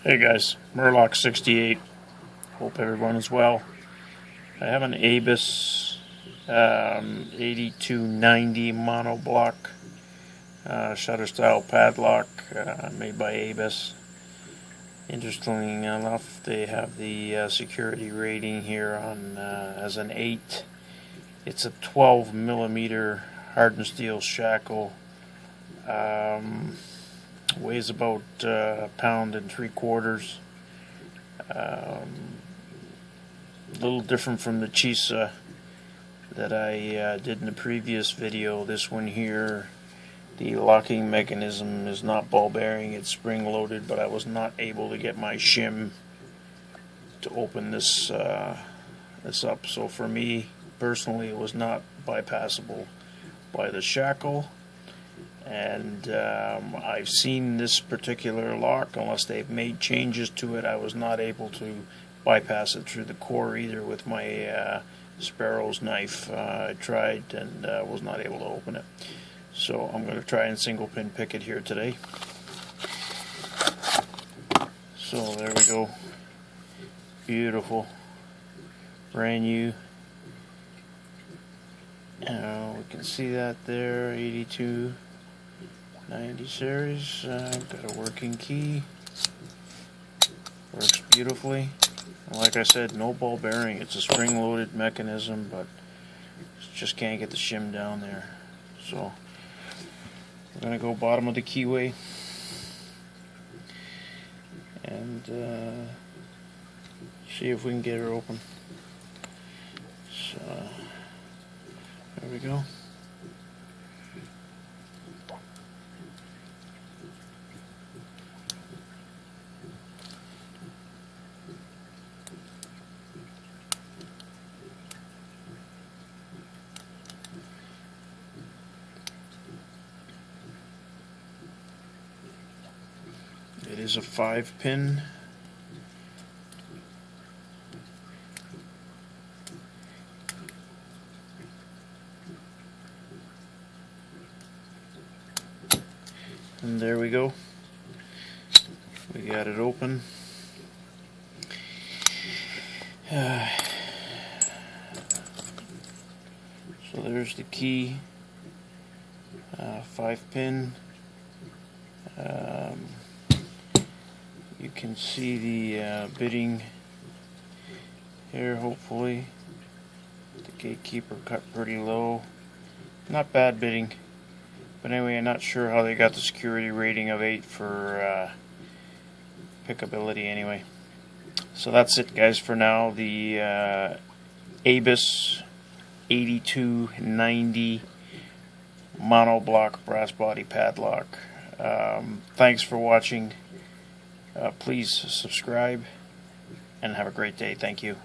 Hey guys, MUR-LOCK 68. Hope everyone is well. I have an ABUS 8290 monoblock shutter style padlock made by ABUS. Interestingly enough, they have the security rating here on as an 8. It's a 12 millimeter hardened steel shackle. Weighs about a pound and 3/4. A little different from the CISA that I did in the previous video. This one here, the locking mechanism is not ball bearing, it's spring loaded, but I was not able to get my shim to open this up. So for me personally, it was not bypassable by the shackle. And I've seen this particular lock, unless they've made changes to it, I was not able to bypass it through the core either with my Sparrow's knife. I tried and was not able to open it. So I'm going to try and single pin pick it here today. So there we go. Beautiful. Brand new. We can see that there, 8290 series. Got a working key. Works beautifully. Like I said, no ball bearing. It's a spring loaded mechanism, but just can't get the shim down there. So we're going to go bottom of the keyway and see if we can get her open. So there we go. It is a 5-pin. And there we go. We got it open. So there's the key. 5-pin. You can see the bitting here, hopefully. The gatekeeper cut pretty low. Not bad bitting. But anyway, I'm not sure how they got the security rating of 8 for pickability anyway. So that's it, guys, for now. The ABUS 8290 monoblock brass body padlock. Thanks for watching. Please subscribe and have a great day. Thank you.